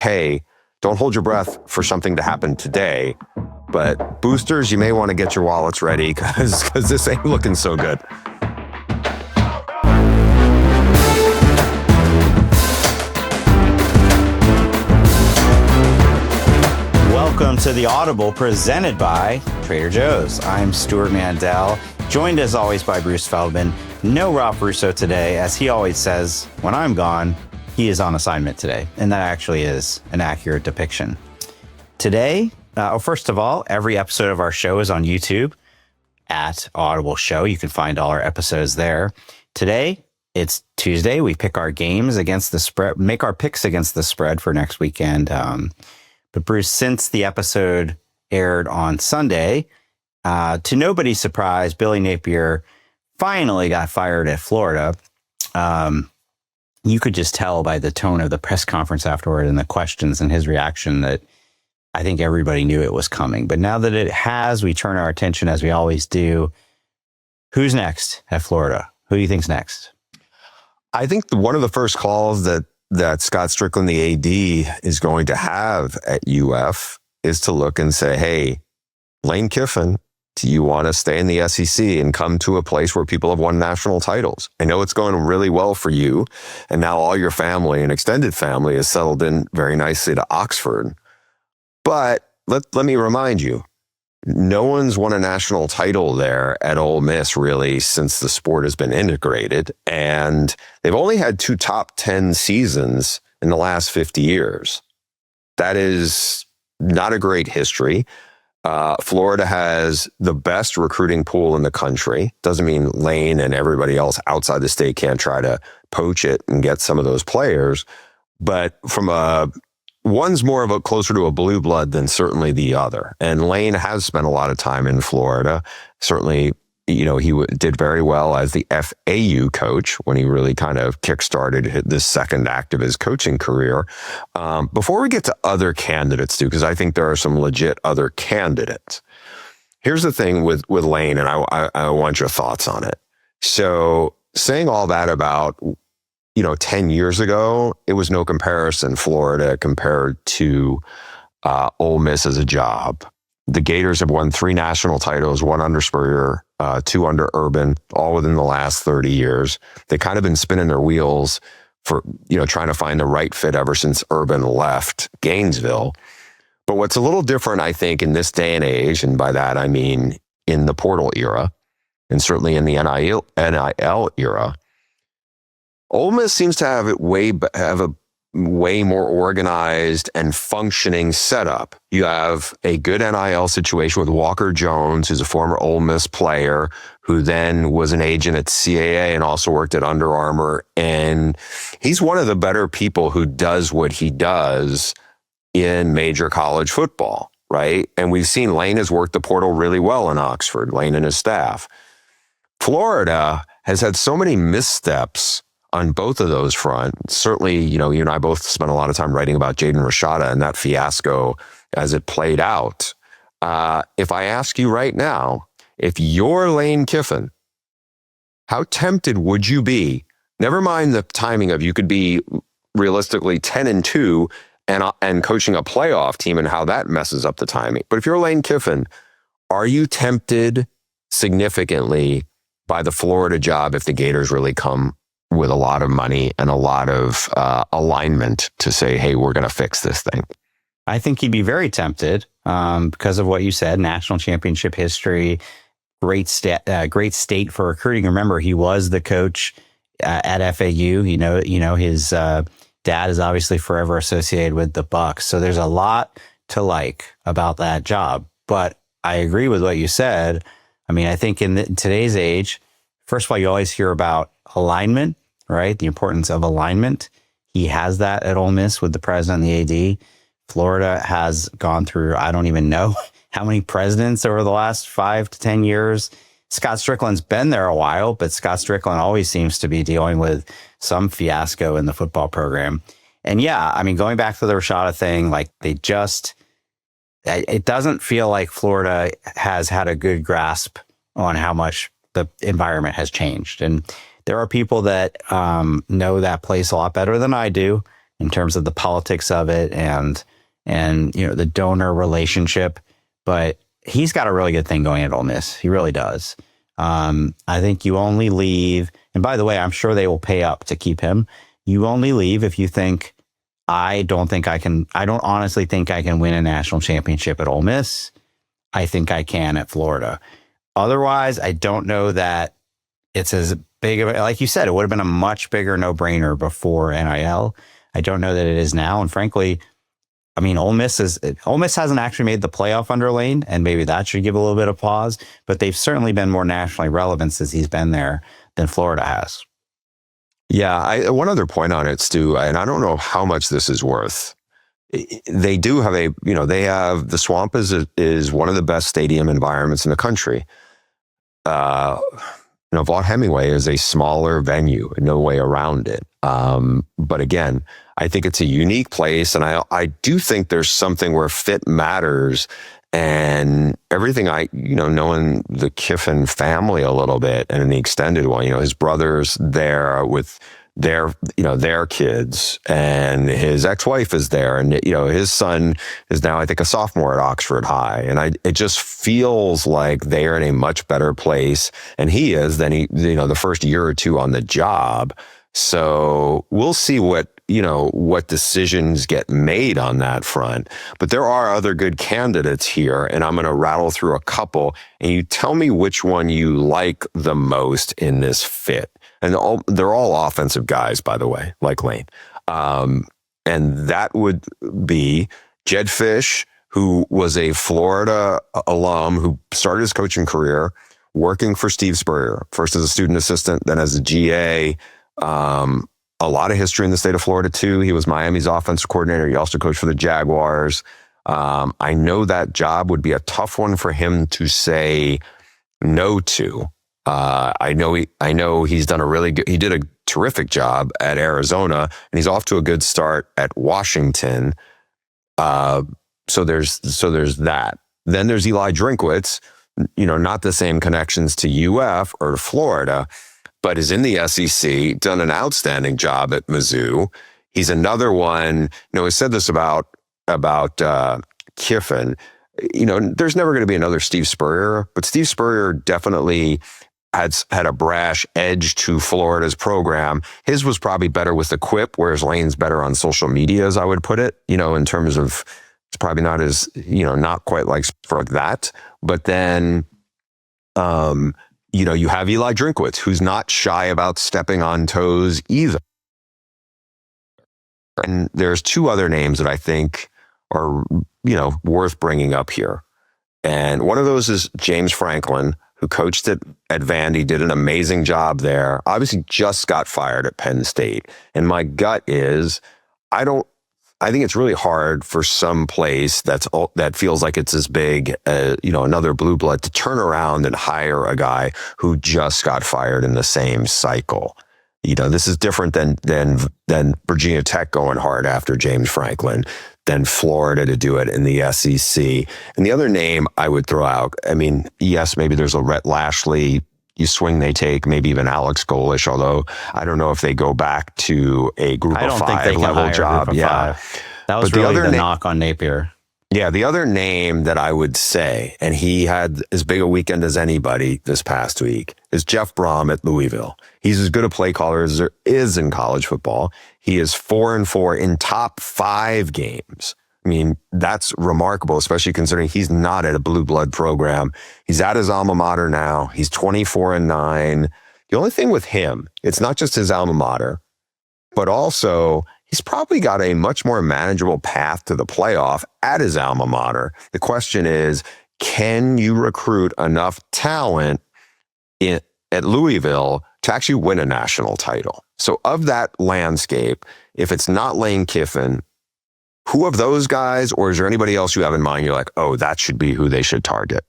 hey, don't hold your breath for something to happen today. But boosters, you may want to get your wallets ready because this ain't looking so good. Welcome to The Audible, presented by Trader Joe's. I'm Stuart Mandel, joined as always by Bruce Feldman. No Rob Russo today, as he always says, when I'm gone, he is on assignment today. And that actually is an accurate depiction. Today, first of all, every episode of our show is on YouTube at Audible Show. You can find all our episodes there. Today, it's Tuesday. We pick our games against the spread, make our picks against the spread for next weekend. But Bruce, since the episode aired on Sunday, to nobody's surprise, Billy Napier finally got fired at Florida. You could just tell by the tone of the press conference afterward and the questions and his reaction that I think everybody knew it was coming. But now that it has, we turn our attention, as we always do. Who's next at Florida? Who do you think's next? I think one of the first calls that Scott Strickland, the AD, is going to have at UF is to look and say, hey, Lane Kiffin, do you want to stay in the SEC and come to a place where people have won national titles? I know it's going really well for you, and now all your family and extended family is settled in very nicely to Oxford. But let me remind you, no one's won a national title there at Ole Miss really since the sport has been integrated. And they've only had 2 top 10 seasons in the last 50 years. That is not a great history. Florida has the best recruiting pool in the country. Doesn't mean Lane and everybody else outside the state can't try to poach it and get some of those players. But one's more of a closer to a blue blood than certainly the other. And Lane has spent a lot of time in Florida. Certainly, he did very well as the FAU coach when he really kind of kickstarted this second act of his coaching career. Before we get to other candidates, too, because I think there are some legit other candidates. Here's the thing with Lane, and I want your thoughts on it. So saying all that about 10 years ago, it was no comparison, Florida compared to Ole Miss as a job. The Gators have won 3 national titles, 1 under Spurrier, 2 under Urban, all within the last 30 years. They've kind of been spinning their wheels for, trying to find the right fit ever since Urban left Gainesville. But what's a little different, I think, in this day and age, and by that I mean in the portal era, and certainly in the NIL era, Ole Miss seems to have a way more organized and functioning setup. You have a good NIL situation with Walker Jones, who's a former Ole Miss player, who then was an agent at CAA and also worked at Under Armour. And he's one of the better people who does what he does in major college football, right? And we've seen Lane has worked the portal really well in Oxford, Lane and his staff. Florida has had so many missteps on both of those fronts. Certainly, you and I both spent a lot of time writing about Jaden Rashada and that fiasco as it played out. If I ask you right now, if you're Lane Kiffin, how tempted would you be? Never mind the timing of you could be realistically 10-2 and coaching a playoff team and how that messes up the timing. But if you're Lane Kiffin, are you tempted significantly by the Florida job if the Gators really come with a lot of money and a lot of alignment to say, hey, we're going to fix this thing? I think he'd be very tempted because of what you said, national championship history, great state for recruiting. Remember, he was the coach at FAU. His dad is obviously forever associated with the Bucks. So there's a lot to like about that job. But I agree with what you said. I mean, I think in today's age, first of all, you always hear about alignment, right? The importance of alignment. He has that at Ole Miss with the president and the AD. Florida has gone through, I don't even know how many presidents over the last 5 to 10 years. Scott Strickland's been there a while, but Scott Strickland always seems to be dealing with some fiasco in the football program. And yeah, I mean, going back to the Rashada thing, like it doesn't feel like Florida has had a good grasp on how much the environment has changed. And there are people that know that place a lot better than I do. in terms of the politics of it and the donor relationship. But he's got a really good thing going at Ole Miss. He really does. I think you only leave, and by the way, I'm sure they will pay up to keep him. You only leave if you think, I don't honestly think I can win a national championship at Ole Miss. I think I can at Florida. Otherwise, I don't know that it's as big of a, like you said, it would have been a much bigger no-brainer before NIL. I don't know that it is now. And frankly, I mean, Ole Miss hasn't actually made the playoff under Lane, and maybe that should give a little bit of pause, but they've certainly been more nationally relevant since he's been there than Florida has. Yeah, one other point on it, Stu, and I don't know how much this is worth. They do have the Swamp is one of the best stadium environments in the country. Vaught Hemingway is a smaller venue, no way around it. But again, I think it's a unique place, and I do think there's something where fit matters. And everything knowing the Kiffin family a little bit and the extended one, his brother's there with their kids, and his ex-wife is there, and his son is now, I think, a sophomore at Oxford High, and it just feels like they are in a much better place, and he is than the first year or two on the job. So we'll see what decisions get made on that front. But there are other good candidates here, and I'm going to rattle through a couple, and you tell me which one you like the most in this fit. And they're all offensive guys, by the way, like Lane. And that would be Jedd Fisch, who was a Florida alum who started his coaching career working for Steve Spurrier, first as a student assistant, then as a GA. A lot of history in the state of Florida, too. He was Miami's offensive coordinator. He also coached for the Jaguars. I know that job would be a tough one for him to say no to. I know he's done he did a terrific job at Arizona, and he's off to a good start at Washington. So there's that. Then there's Eli Drinkwitz, not the same connections to UF or to Florida, but is in the SEC, done an outstanding job at Mizzou. He's another one, I said this about Kiffin. There's never going to be another Steve Spurrier, but Steve Spurrier definitely had a brash edge to Florida's program. His was probably better with the quip, whereas Lane's better on social media, as I would put it, in terms of, it's probably not as, not quite like for that. But then, you have Eli Drinkwitz, who's not shy about stepping on toes either. And there's two other names that I think are, worth bringing up here. And one of those is James Franklin, who coached at Vandy, did an amazing job there. Obviously just got fired at Penn State. And my gut is, I think it's really hard for some place that feels like it's as big as, another blue blood to turn around and hire a guy who just got fired in the same cycle. This is different than Virginia Tech going hard after James Franklin, than Florida to do it in the SEC. And the other name I would throw out, yes, maybe there's a Rhett Lashley, you swing they take, maybe even Alex Golish, although I don't know if they go back to a group of five level job. Yeah. That was really the knock on Napier. Yeah, the other name that I would say, and he had as big a weekend as anybody this past week, is Jeff Brohm at Louisville. He's as good a play caller as there is in college football. He is 4-4 in top 5 games. That's remarkable, especially considering he's not at a blue blood program. He's at his alma mater now. He's 24-9. The only thing with him, it's not just his alma mater, but also he's probably got a much more manageable path to the playoff at his alma mater. The question is, can you recruit enough talent at Louisville to actually win a national title? So of that landscape, if it's not Lane Kiffin, who of those guys, or is there anybody else you have in mind? You're like, oh, that should be who they should target.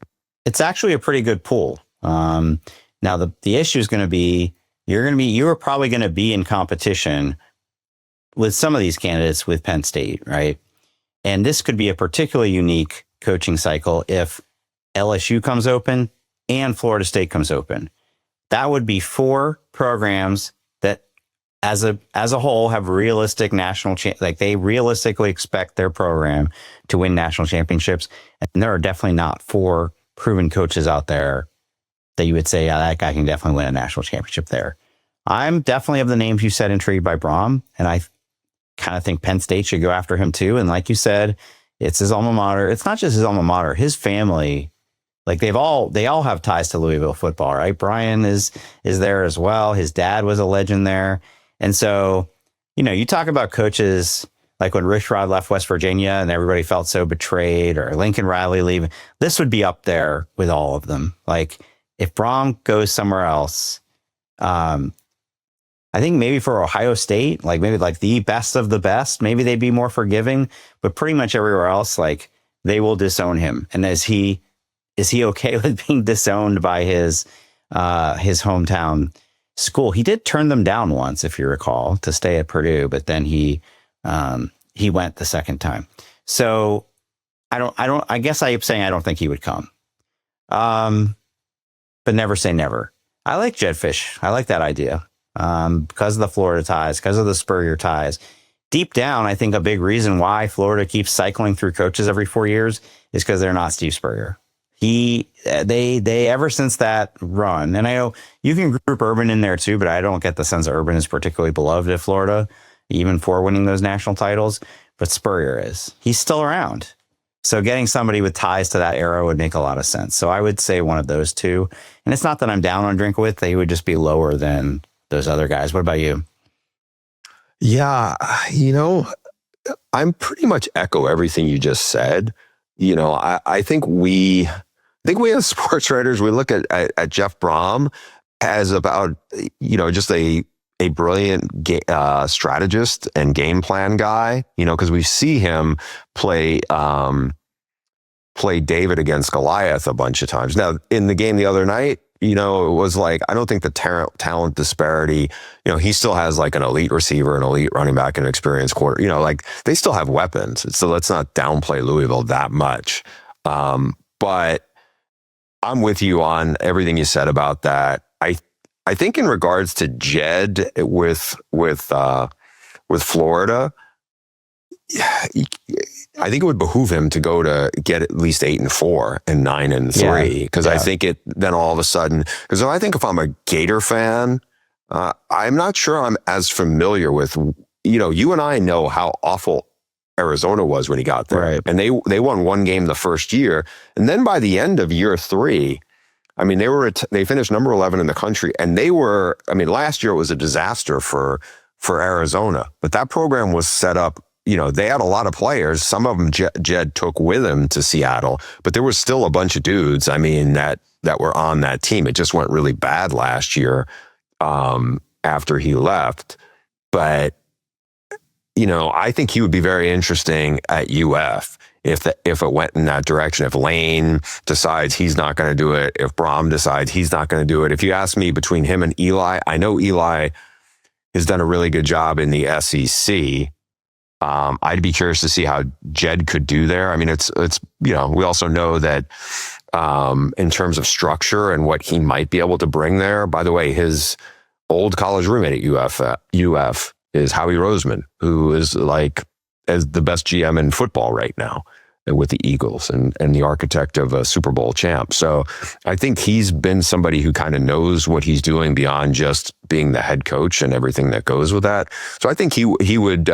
It's actually a pretty good pool. Now the issue is going to be, you are probably going to be in competition with some of these candidates with Penn State, right? And this could be a particularly unique coaching cycle if LSU comes open and Florida State comes open. That would be 4 programs that as a whole have realistic like they realistically expect their program to win national championships. And there are definitely not 4 proven coaches out there that you would say, yeah, that guy can definitely win a national championship there. I'm definitely of the names you said intrigued by Brohm, and I kind of think Penn State should go after him too. And like you said, it's his alma mater. It's not just his alma mater, his family. Like they all have ties to Louisville football, right? Brian is there as well. His dad was a legend there. And so, you talk about coaches like when Rich Rod left West Virginia and everybody felt so betrayed, or Lincoln Riley leaving. This would be up there with all of them. Like if Brohm goes somewhere else, I think maybe for Ohio State, like maybe like the best of the best, maybe they'd be more forgiving, but pretty much everywhere else, like they will disown him. And is he okay with being disowned by his hometown school? He did turn them down once, if you recall, to stay at Purdue, but then he went the second time. So I guess I am saying I don't think he would come. But never say never. I like Jedd Fisch. I like that idea. Because of the Florida ties, because of the Spurrier ties. Deep down, I think a big reason why Florida keeps cycling through coaches every 4 years is because they're not Steve Spurrier. They ever since that run, and I know you can group Urban in there too, but I don't get the sense that Urban is particularly beloved at Florida, even for winning those national titles. But Spurrier is. He's still around. So getting somebody with ties to that era would make a lot of sense. So I would say one of those two. And it's not that I'm down on Drinkwitz. They would just be lower than those other guys. What about you? Yeah, I'm pretty much echo everything you just said. I think we as sports writers, we look at Jeff Brohm as about, just a brilliant strategist and game plan guy, because we see him play David against Goliath a bunch of times. Now, in the game the other night, it was like, I don't think the talent disparity, he still has like an elite receiver, an elite running back, an experienced quarter, like they still have weapons. So let's not downplay Louisville that much. But I'm with you on everything you said about that. I think in regards to Jedd with Florida, I think it would behoove him to go to get at least 8-4 and 9-3, because I think it then all of a sudden, because I think if I'm a Gator fan, I'm not sure I'm as familiar with, you and I know how awful Arizona was when he got there, right. And they won one game the first year, and then by the end of year 3, I mean they finished number 11 in the country, and last year it was a disaster for Arizona, but that program was set up. They had a lot of players. Some of them Jedd took with him to Seattle, but there was still a bunch of dudes, that were on that team. It just went really bad last year after he left. But, I think he would be very interesting at UF if it went in that direction. If Lane decides he's not going to do it, if Brohm decides he's not going to do it. If you ask me between him and Eli, I know Eli has done a really good job in the SEC. I'd be curious to see how Jedd could do there. It's we also know that in terms of structure and what he might be able to bring there. By the way, his old college roommate at UF is Howie Roseman, who is as the best GM in football right now with the Eagles and the architect of a Super Bowl champ. So I think he's been somebody who kind of knows what he's doing beyond just being the head coach and everything that goes with that. So I think he would.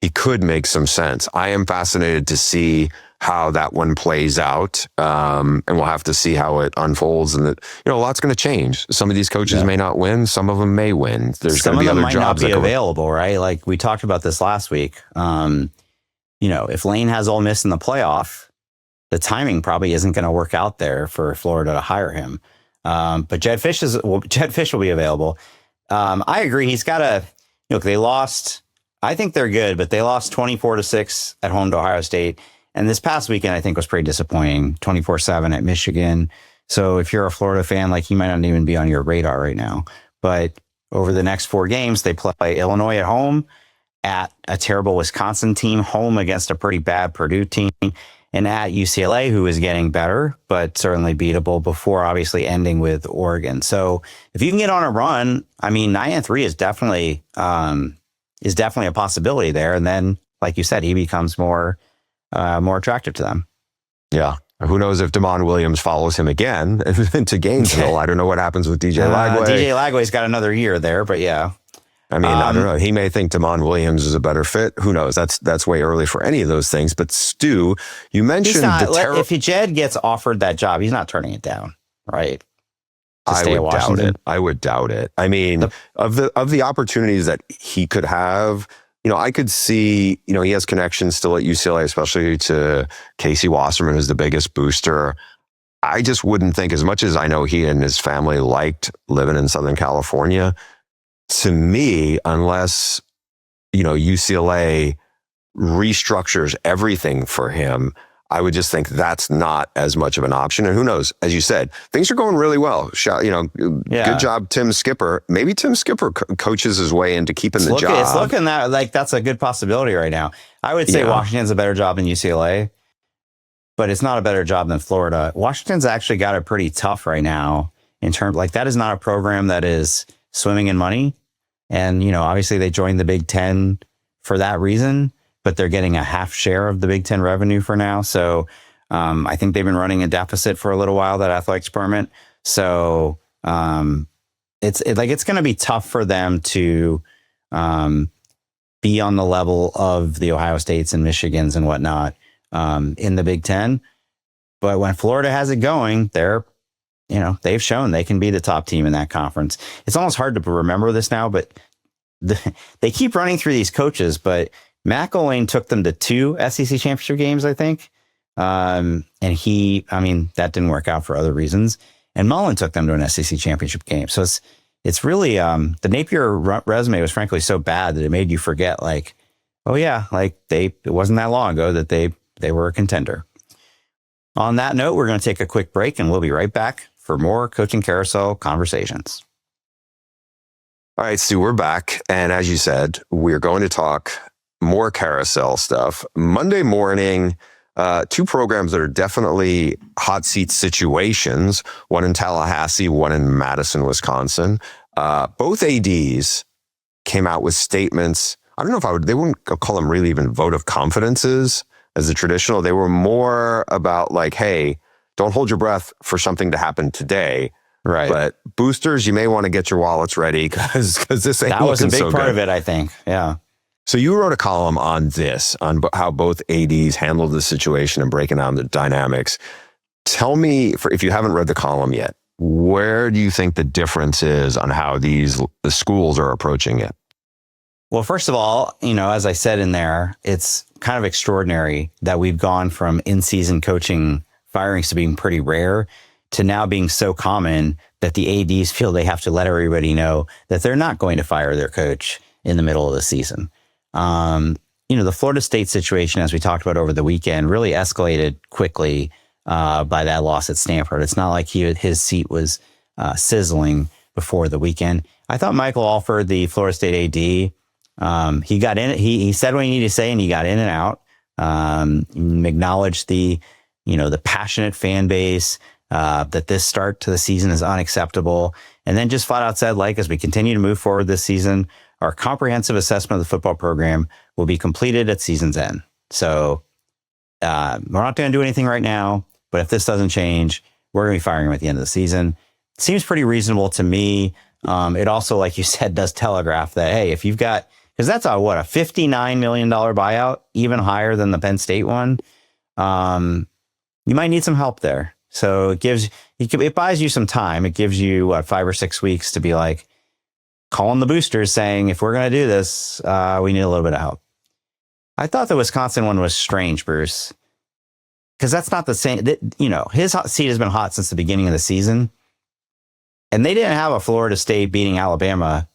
He could make some sense. I am fascinated to see how that one plays out, and we'll have to see how it unfolds. And a lot's going to change. Some of these coaches may not win. Some of them may win. There's going to be other jobs. Some of them might not be available, right? Like we talked about this last week. If Lane has Ole Miss in the playoff, the timing probably isn't going to work out there for Florida to hire him. But Jedd Fisch will be available. I agree. He's got to. They lost. I think they're good, but they lost 24-6 at home to Ohio State. And this past weekend, I think, was pretty disappointing, 24-7 at Michigan. So if you're a Florida fan, he might not even be on your radar right now. But over the next 4 games, they play Illinois at home, at a terrible Wisconsin team, home against a pretty bad Purdue team, and at UCLA, who is getting better, but certainly beatable before obviously ending with Oregon. So if you can get on a run, I mean, 9-3 is definitely a possibility there. And then, like you said, he becomes more attractive to them. Yeah. Who knows if Damon Williams follows him again to Gainesville? I don't know what happens with DJ Lagway. DJ Lagway's got another year there, but yeah. I mean, I don't know. He may think Damon Williams is a better fit. Who knows? That's way early for any of those things. But Stu, you mentioned if Jedd gets offered that job, he's not turning it down, right? I would doubt it. I mean, of the opportunities that he could have, I could see, he has connections still at UCLA, especially to Casey Wasserman, who's the biggest booster. I just wouldn't think, as much as I know he and his family liked living in Southern California, to me, unless, UCLA restructures everything for him, I would just think that's not as much of an option. And who knows, as you said, things are going really well. Good job, Tim Skipper. Maybe Tim Skipper coaches his way into keeping the job. It's looking like that's a good possibility right now. I would say Washington's a better job than UCLA, but it's not a better job than Florida. Washington's actually got it pretty tough right now in terms, that is not a program that is swimming in money. And, obviously they joined the Big Ten for that reason, but they're getting a half share of the Big Ten revenue for now. So I think they've been running a deficit for a little while, that athletic department. So it's going to be tough for them to be on the level of the Ohio States and Michigans and whatnot in the Big Ten. But when Florida has it going, they've shown they can be the top team in that conference. It's almost hard to remember this now, but they keep running through these coaches, but McElwain took them to 2 SEC championship games, I think. And that didn't work out for other reasons. And Mullen took them to an SEC championship game. So it's really, the Napier resume was frankly so bad that it made you forget, it wasn't that long ago that they were a contender. On that note, we're going to take a quick break and we'll be right back for more Coaching Carousel conversations. All right, Stu, we're back. And as you said, we're going to talk more carousel stuff. Monday morning, 2 programs that are definitely hot seat situations, one in Tallahassee, one in Madison, Wisconsin. Both ADs came out with statements. I don't know if they wouldn't call them really even vote of confidences as the traditional. They were more about hey, don't hold your breath for something to happen today. Right. But boosters, you may want to get your wallets ready because this ain't looking so good. That was a big part of it, I think. Yeah. So you wrote a column on this, on how both ADs handled the situation and breaking down the dynamics. Tell me, if you haven't read the column yet, where do you think the difference is on how the schools are approaching it? Well, first of all, as I said in there, it's kind of extraordinary that we've gone from in-season coaching firings to being pretty rare to now being so common that the ADs feel they have to let everybody know that they're not going to fire their coach in the middle of the season. The Florida State situation, as we talked about over the weekend, really escalated quickly by that loss at Stanford. It's not like his seat was sizzling before the weekend. I thought Michael Alford, the Florida State AD, he got in. He said what he needed to say, and he got in and out. Acknowledged the passionate fan base, that this start to the season is unacceptable, and then just flat out said, as we continue to move forward this season, our comprehensive assessment of the football program will be completed at season's end. So we're not going to do anything right now, but if this doesn't change, we're going to be firing him at the end of the season. Seems pretty reasonable to me. It also, like you said, does telegraph that, hey, if you've got, because that's a $59 million buyout, even higher than the Penn State one. You might need some help there. So it buys you some time. It gives you 5 or 6 weeks to be calling the boosters saying, if we're going to do this, we need a little bit of help. I thought the Wisconsin one was strange, Bruce, because that's not the same. His hot seat has been hot since the beginning of the season. And they didn't have a Florida State beating Alabama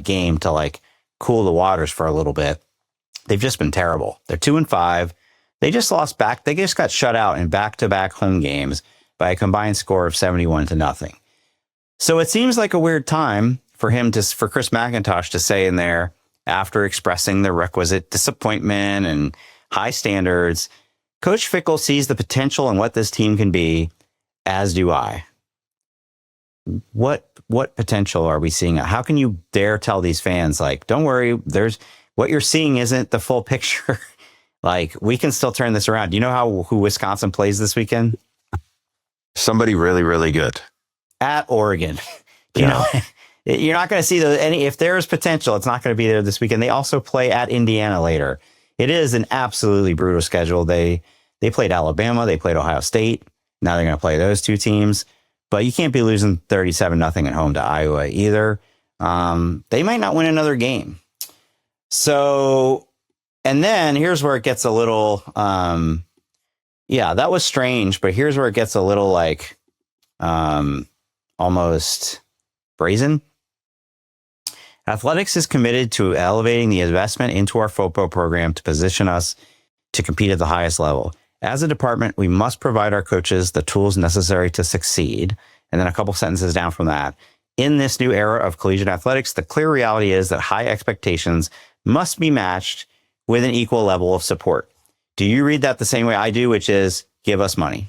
game to cool the waters for a little bit. They've just been terrible. They're 2-5. They just lost back. They just got shut out in back-to-back home games by a combined score of 71-0. So it seems like a weird time for Chris McIntosh to say in there, after expressing the requisite disappointment and high standards, Coach Fickle sees the potential in what this team can be, as do I. What potential are we seeing? How can you dare tell these fans, like, don't worry, there's what you're seeing isn't the full picture. Like, we can still turn this around. Do you know who Wisconsin plays this weekend? Somebody really, really good. At Oregon. You know, you're not going to see if there's potential, it's not going to be there this weekend. They also play at Indiana later. It is an absolutely brutal schedule. They played Alabama, they played Ohio State. Now they're going to play those two teams, but you can't be losing 37-0 at home to Iowa either. They might not win another game. So, and then here's where it gets a little, that was strange, but here's where it gets a little like almost brazen. Athletics is committed to elevating the investment into our football program to position us to compete at the highest level. As a department, we must provide our coaches the tools necessary to succeed. And then a couple sentences down from that. In this new era of collegiate athletics, the clear reality is that high expectations must be matched with an equal level of support. Do you read that the same way I do, which is give us money?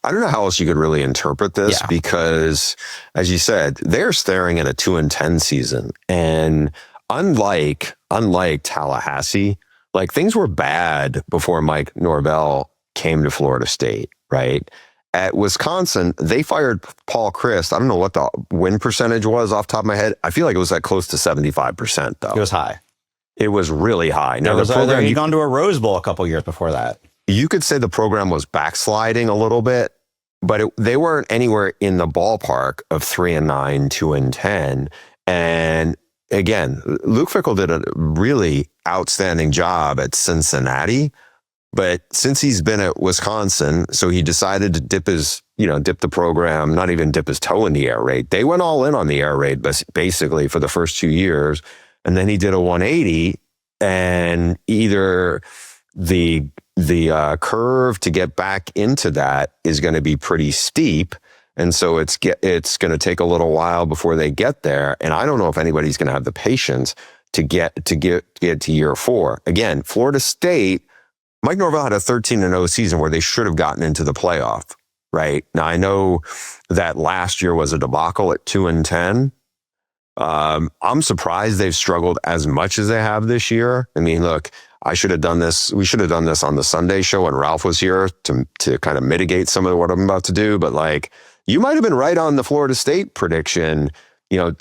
I don't know how else you could really interpret this because, as you said, they're staring at a 2-10 season. And unlike Tallahassee, like things were bad before Mike Norvell came to Florida State, right? At Wisconsin, they fired Paul Chryst. I don't know what the win percentage was off the top of my head. I feel like it was at close to 75%, though. It was high. It was really high. Now, the program, he'd gone to a Rose Bowl a couple years before that. You could say the program was backsliding a little bit, but they weren't anywhere in the ballpark of 3-9, 2-10. And again, Luke Fickell did a really outstanding job at Cincinnati. But since he's been at Wisconsin, so he decided to dip the program, not even dip his toe in the air raid. They went all in on the air raid, basically for the first 2 years. And then he did a 180, and either the curve to get back into that is going to be pretty steep. And so it's going to take a little while before they get there. And I don't know if anybody's going to have the patience to get to year 4. Again, Florida State, Mike Norvell had a 13-0 season where they should have gotten into the playoff, right? Now, I know that last year was a debacle at 2-10. I'm surprised they've struggled as much as they have this year. I mean, look, we should have done this on the Sunday show when Ralph was here to kind of mitigate some of what I'm about to do. But like, you might have been right on the Florida State prediction,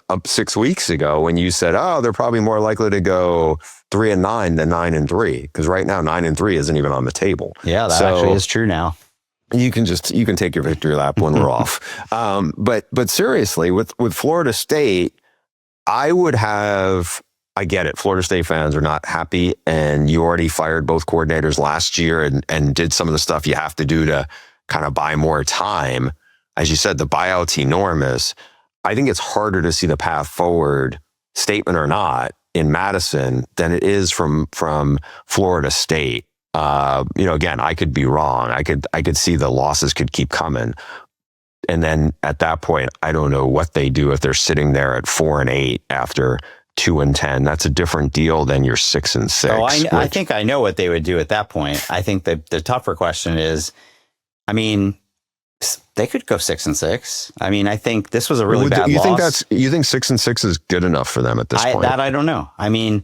up 6 weeks ago when you said, oh, they're probably more likely to go 3-9 than 9-3. Because right now 9-3 isn't even on the table. Yeah, that actually is true now. You can take your victory lap when we're off. But seriously, with Florida State, I get it. Florida State fans are not happy, and you already fired both coordinators last year and did some of the stuff you have to do to kind of buy more time. As you said, the buyout's enormous. I think it's harder to see the path forward, statement or not, in Madison than it is from Florida State. Again, I could be wrong. I could see the losses could keep coming. And then at that point, I don't know what they do if they're sitting there at 4-8 after 2-10. That's a different deal than your 6-6. Oh, I think I know what they would do at that point. I think the tougher question is, I mean, they could go 6-6. I mean, I think this was a really bad loss. You think 6-6 is good enough for them at this point? That I don't know. I mean,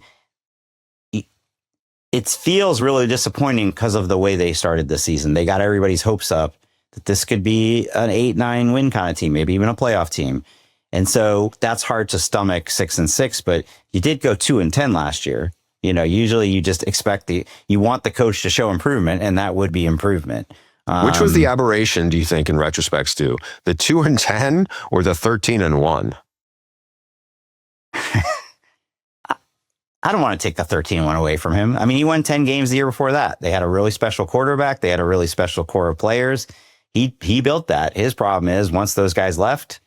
it feels really disappointing because of the way they started the season. They got everybody's hopes up that this could be an 8-9 win kind of team, maybe even a playoff team. And so that's hard to stomach 6-6, but you did go 2-10 last year. Usually you just expect you want the coach to show improvement, and that would be improvement. Which was the aberration, do you think, in retrospect, Stu? The 2-10 or the 13-1? I don't want to take the 13-1 away from him. I mean, he won 10 games the year before that. They had a really special quarterback. They had a really special core of players. He built that. His problem is once those guys left,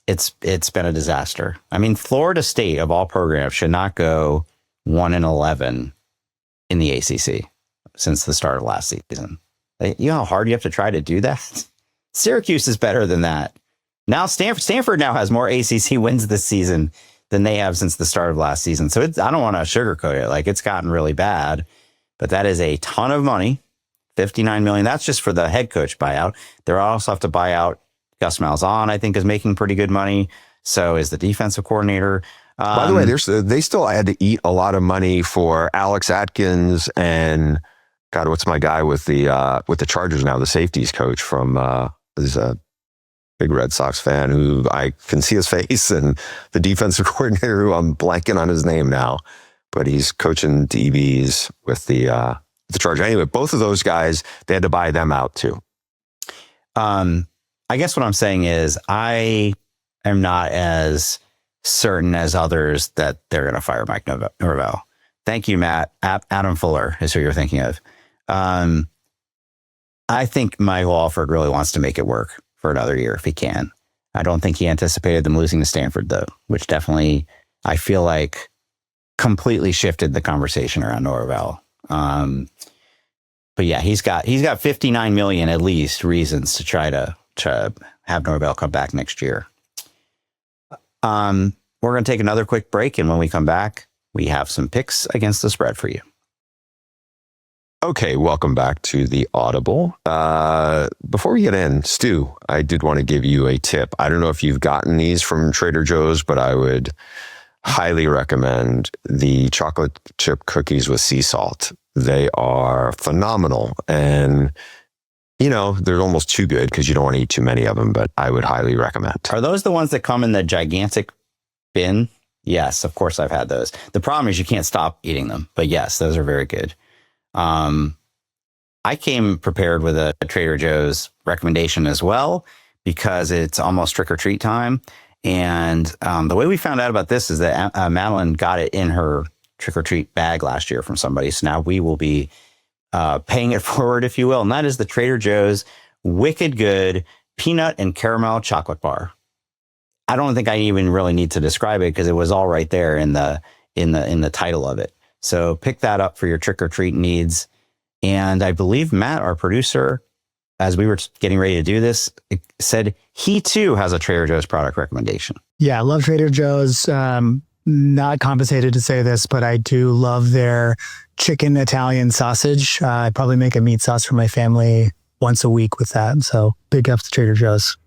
it's been a disaster. I mean, Florida State of all programs should not go 1-11 in the ACC since the start of last season. You know how hard you have to try to do that? Syracuse is better than that. Now Stanford now has more ACC wins this season than they have since the start of last season. So I don't want to sugarcoat it. Like, it's gotten really bad, but that is a ton of money. $59 million. That's just for the head coach buyout. They also have to buy out Gus Malzahn, I think, is making pretty good money. So is the defensive coordinator. By the way, they still had to eat a lot of money for Alex Atkins and God, what's my guy with the Chargers now, the safeties coach from is a big Red Sox fan who I can see his face, and the defensive coordinator who I'm blanking on his name now, but he's coaching DBs with the Chargers. Anyway, both of those guys, they had to buy them out too. I guess what I'm saying is I am not as certain as others that they're going to fire Mike Norvell. Thank you, Matt. Adam Fuller is who you're thinking of. I think Michael Alford really wants to make it work for another year if he can. I don't think he anticipated them losing to Stanford, though, which definitely, I feel like, completely shifted the conversation around Norvell. But yeah, he's got $59 million at least reasons to try to have Norvell come back next year. We're going to take another quick break, and when we come back, we have some picks against the spread for you. Okay, welcome back to the Audible. Before we get in, Stu, I did want to give you a tip. I don't know if you've gotten these from Trader Joe's, but I would highly recommend the chocolate chip cookies with sea salt. They are phenomenal. And, you know, they're almost too good because you don't want to eat too many of them, but I would highly recommend. Are those the ones that come in the gigantic bin? Yes, of course I've had those. The problem is you can't stop eating them. But yes, those are very good. I came prepared with a Trader Joe's recommendation as well, because it's almost trick or treat time. And the way we found out about this is that Madeline got it in her trick or treat bag last year from somebody. So now we will be paying it forward, if you will. And that is the Trader Joe's Wicked Good Peanut and Caramel Chocolate Bar. I don't think I even really need to describe it because it was all right there in the title of it. So pick that up for your trick or treat needs. And I believe Matt, our producer, as we were getting ready to do this, said he too has a Trader Joe's product recommendation. Yeah, I love Trader Joe's. Not compensated to say this, but I do love their chicken Italian sausage. I probably make a meat sauce for my family once a week with that. So big ups to Trader Joe's.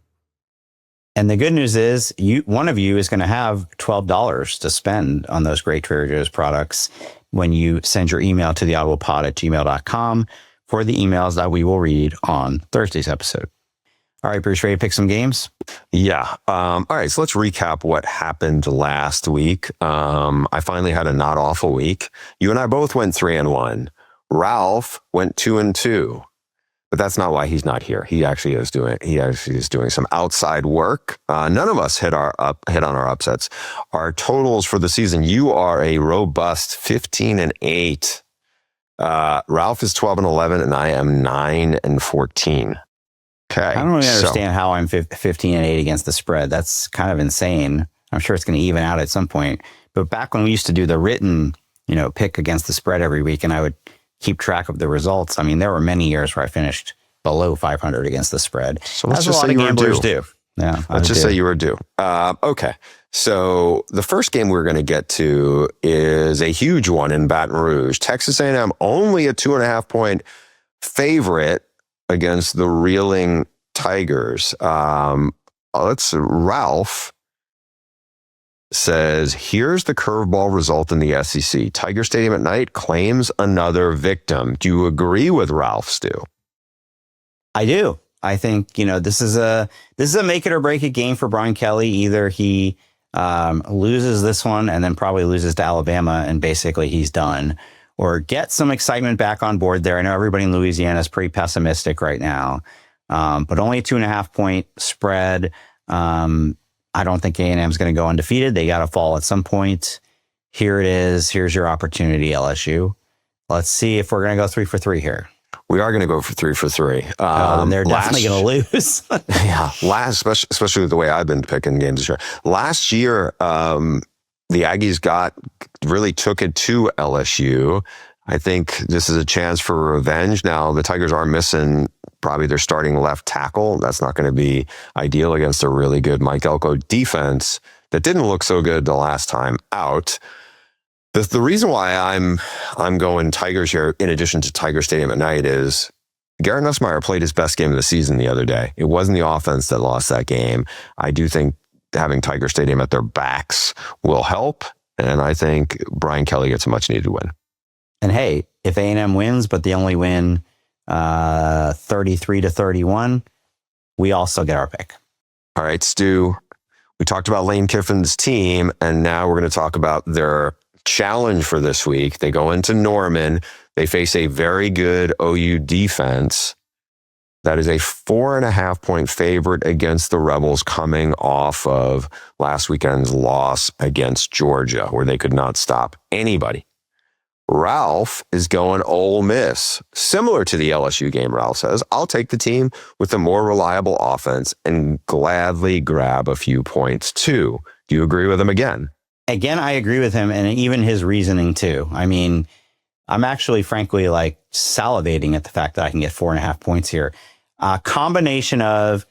And the good news is one of you is going to have $12 to spend on those great Trader Joe's products when you send your email to theaudiblepod@gmail.com for the emails that we will read on Thursday's episode. All right, Bruce, ready to pick some games? Yeah. All right, so let's recap what happened last week. I finally had a not awful week. You and I both went 3-1. Ralph went 2-2. But that's not why he's not here. He actually is doing some outside work. None of us hit on our upsets. Our totals for the season, you are a robust 15-8. Ralph is 12-11, and I am 9-14. Okay. I don't really understand how I'm 15-8 against the spread. That's kind of insane. I'm sure it's going to even out at some point. But back when we used to do the written, pick against the spread every week, and I would keep track of the results. I mean, there were many years where I finished below 500 against the spread. So let's just say you were due. Yeah, let's just say you were due. Okay. So the first game we're going to get to is a huge one in Baton Rouge. Texas A&M only a 2.5-point favorite against the reeling Tigers. Ralph says, here's the curveball result in the SEC. Tiger Stadium at night claims another victim. Do you agree with Ralph, Stu? I do. I think, this is a make it or break it game for Brian Kelly. Either he loses this one and then probably loses to Alabama and basically he's done, or get some excitement back on board there. I know everybody in Louisiana is pretty pessimistic right now, but only a 2.5-point spread. I don't think A&M is going to go undefeated. They got to fall at some point. Here it is. Here's your opportunity, LSU. Let's see if we're going to go 3 for 3 here. We are going to go for 3 for 3. They're definitely going to lose. Yeah, especially with the way I've been picking games this year. Last year, the Aggies really took it to LSU. I think this is a chance for revenge. Now, the Tigers are missing probably their starting left tackle. That's not going to be ideal against a really good Mike Elko defense that didn't look so good the last time out. The reason why I'm going Tigers here, in addition to Tiger Stadium at night, is Garrett Nussmeier played his best game of the season the other day. It wasn't the offense that lost that game. I do think having Tiger Stadium at their backs will help. And I think Brian Kelly gets a much needed win. And hey, if A&M wins, but they only win 33-31, we all still get our pick. All right, Stu, we talked about Lane Kiffin's team, and now we're going to talk about their challenge for this week. They go into Norman. They face a very good OU defense that is a 4.5 point favorite against the Rebels coming off of last weekend's loss against Georgia, where they could not stop anybody. Ralph is going Ole Miss. Similar to the LSU game, Ralph says, I'll take the team with a more reliable offense and gladly grab a few points too. Do you agree with him again? Again, I agree with him, and even his reasoning too. I mean, I'm actually, frankly, like salivating at the fact that I can get 4.5 points here. A combination of,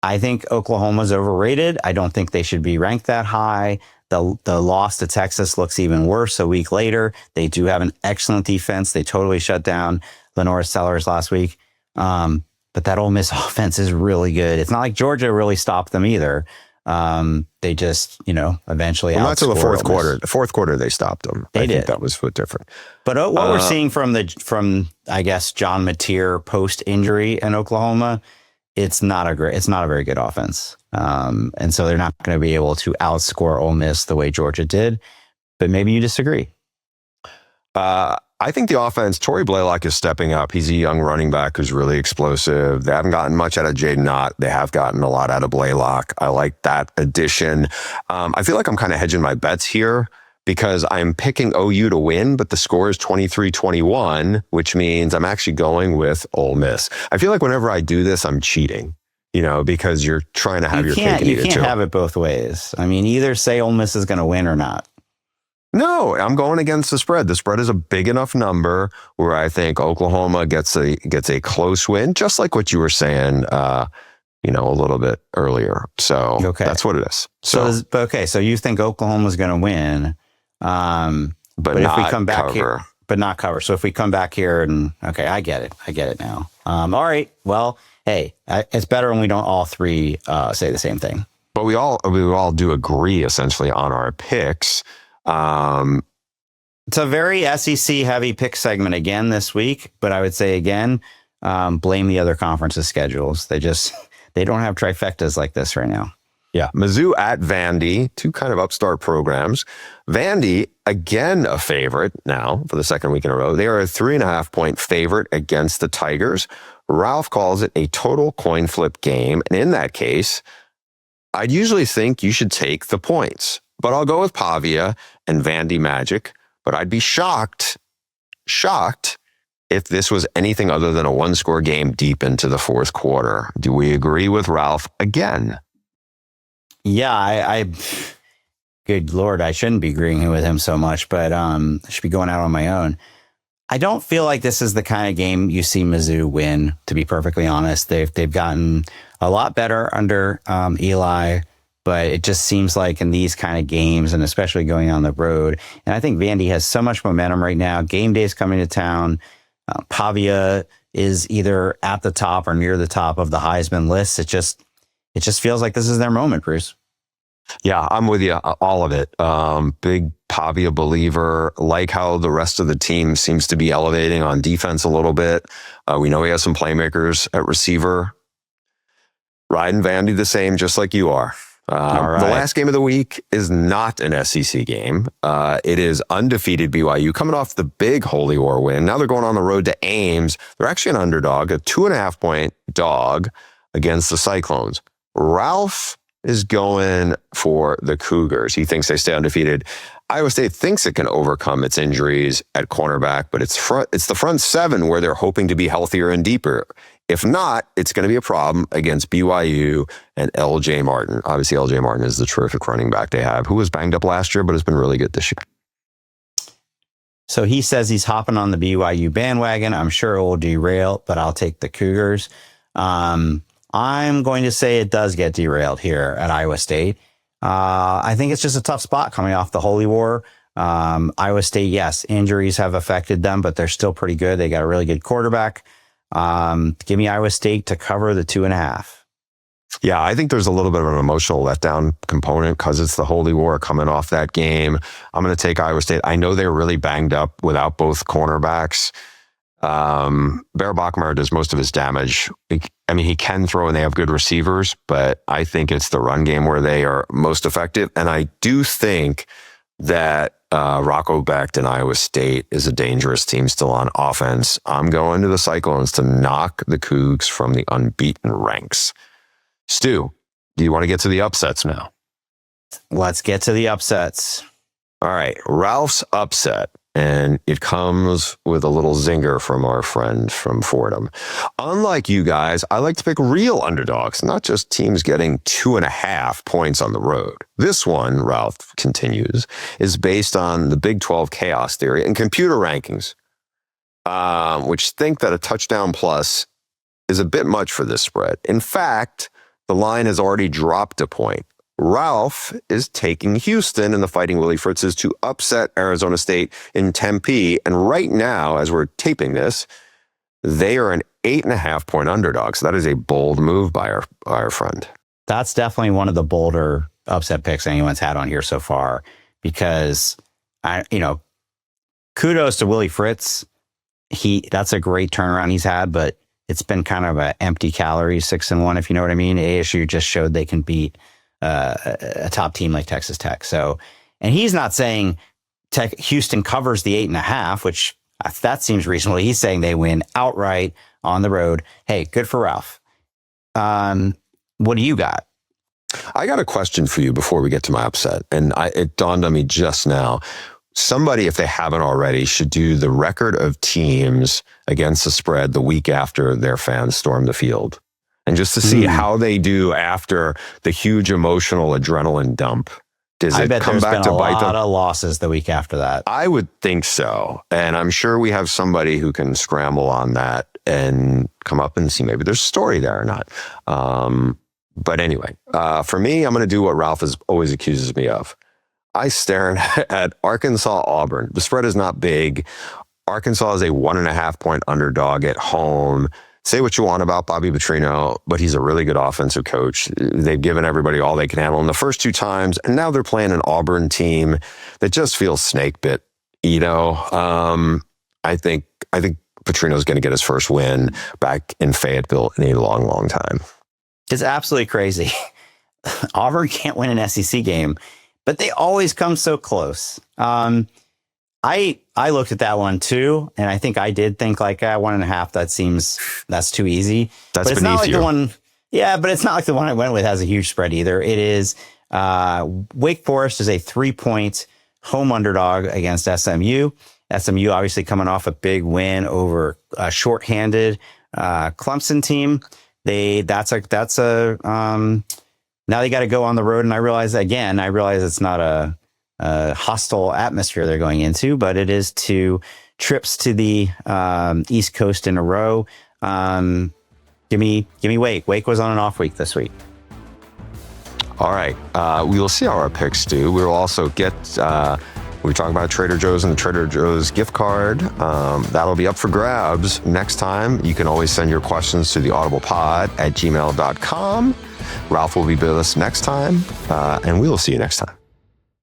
I think Oklahoma's overrated. I don't think they should be ranked that high. The loss to Texas looks even worse a week later. They do have an excellent defense. They totally shut down Lenora Sellers last week. But that Ole Miss offense is really good. It's not like Georgia really stopped them either. They just, eventually not to the fourth Ole Miss. quarter. The fourth quarter, they stopped them. They I think did. that was different. But what we're seeing from I guess John Napier post injury in Oklahoma, it's not a very good offense. And so they're not going to be able to outscore Ole Miss the way Georgia did. But maybe you disagree. I think the offense, Torrey Blaylock is stepping up. He's a young running back who's really explosive. They haven't gotten much out of Jaden Ott. They have gotten a lot out of Blaylock. I like that addition. I feel like I'm kind of hedging my bets here because I'm picking OU to win, but the score is 23-21, which means I'm actually going with Ole Miss. I feel like whenever I do this, I'm cheating, because you're trying to have your cake and eat it too. You can't have it both ways. I mean, either say Ole Miss is going to win or not. No, I'm going against the spread. The spread is a big enough number where I think Oklahoma gets a close win, just like what you were saying, a little bit earlier. So That's what it is. So you think Oklahoma's going to win, but if we come back here, but not cover. So if we come back here and I get it now. All right. Well, hey, it's better when we don't all three say the same thing. But we all do agree essentially on our picks. It's a very SEC heavy pick segment again this week, but I would say again, blame the other conferences' schedules. They don't have trifectas like this right now. Yeah. Mizzou at Vandy, two kind of upstart programs. Vandy, again, a favorite now for the second week in a row. They are a 3.5 point favorite against the Tigers. Ralph calls it a total coin flip game. And in that case, I'd usually think you should take the points. But I'll go with Pavia and Vandy Magic. But I'd be shocked if this was anything other than a one-score game deep into the fourth quarter. Do we agree with Ralph again? Yeah, I good Lord, I shouldn't be agreeing with him so much, but I should be going out on my own. I don't feel like this is the kind of game you see Mizzou win, to be perfectly honest. They've gotten a lot better under Eli. But it just seems like in these kind of games, and especially going on the road, and I think Vandy has so much momentum right now. Game day is coming to town. Pavia is either at the top or near the top of the Heisman list. It just feels like this is their moment, Bruce. Yeah, I'm with you. All of it. Big Pavia believer. Like how the rest of the team seems to be elevating on defense a little bit. We know he has some playmakers at receiver. Riding Vandy the same, just like you are. All right. The last game of the week is not an SEC game. It is undefeated BYU coming off the big Holy War win. Now they're going on the road to Ames. They're actually an underdog, a 2.5 point dog against the Cyclones. Ralph is going for the Cougars. He thinks they stay undefeated. Iowa State thinks it can overcome its injuries at cornerback, but it's the front seven where they're hoping to be healthier and deeper. If not, it's going to be a problem against BYU and LJ Martin. Obviously, LJ Martin is the terrific running back they have, who was banged up last year, but has been really good this year. So he says he's hopping on the BYU bandwagon. I'm sure it will derail, but I'll take the Cougars. I'm going to say it does get derailed here at Iowa State. I think it's just a tough spot coming off the Holy War. Iowa State, yes, injuries have affected them, but they're still pretty good. They got a really good quarterback. Give me Iowa State to cover the 2.5. Yeah, I think there's a little bit of an emotional letdown component because it's the Holy War coming off that game. I'm going to take Iowa State. I know they were really banged up without both cornerbacks. Bear Bachmeier does most of his damage. He can throw and they have good receivers, but I think it's the run game where they are most effective. And I do think that Rocco Becht in Iowa State is a dangerous team still on offense. I'm going to the Cyclones to knock the Cougs from the unbeaten ranks. Stu, do you want to get to the upsets now? Let's get to the upsets. All right. Ralph's upset, and it comes with a little zinger from our friend from Fordham. Unlike you guys, I like to pick real underdogs, not just teams getting 2.5 points on the road. This one, Ralph continues, is based on the Big 12 chaos theory and computer rankings, which think that a touchdown plus is a bit much for this spread. In fact, the line has already dropped a point. Ralph is taking Houston and the Fighting Willie Fritzes to upset Arizona State in Tempe. And right now, as we're taping this, they are an 8.5 point underdog. So that is a bold move by our friend. That's definitely one of the bolder upset picks anyone's had on here so far, because kudos to Willie Fritz. That's a great turnaround he's had, but it's been kind of an empty calories 6-1, if you know what I mean. ASU just showed they can beat a top team like Texas Tech. So, and he's not saying Houston covers the 8.5, which that seems reasonable. He's saying they win outright on the road. Hey, good for Ralph. What do you got? I got a question for you before we get to my upset. And it dawned on me just now. Somebody, if they haven't already, should do the record of teams against the spread the week after their fans storm the field. And just to see how they do after the huge emotional adrenaline dump. I bet there's been a lot of losses the week after that. I would think so. And I'm sure we have somebody who can scramble on that and come up and see maybe there's a story there or not. But anyway, for me, I'm going to do what Ralph always accuses me of. I stare at Arkansas-Auburn. The spread is not big. Arkansas is a 1.5 point underdog at home. Say what you want about Bobby Petrino, but he's a really good offensive coach. They've given everybody all they can handle in the first 2 times, and now they're playing an Auburn team that just feels snake bit. I think Petrino's going to get his first win back in Fayetteville in a long, long time. It's absolutely crazy. Auburn can't win an SEC game, but they always come so close. I looked at that one too, and I think I did think like 1.5. That's too easy. That's but it's beneath not like you. the one. Yeah, but it's not like the one I went with has a huge spread either. It is Wake Forest is a 3-point home underdog against SMU. SMU obviously coming off a big win over a shorthanded Clemson team. Now they got to go on the road, and I realize it's not a hostile atmosphere they're going into, but it is 2 trips to the East Coast in a row. Give me Wake. Wake was on an off week this week. All right. We will see how our picks do. We will also get, we're talking about Trader Joe's and the Trader Joe's gift card. That'll be up for grabs next time. You can always send your questions to theaudiblepod@gmail.com. Ralph will be with us next time, and we will see you next time.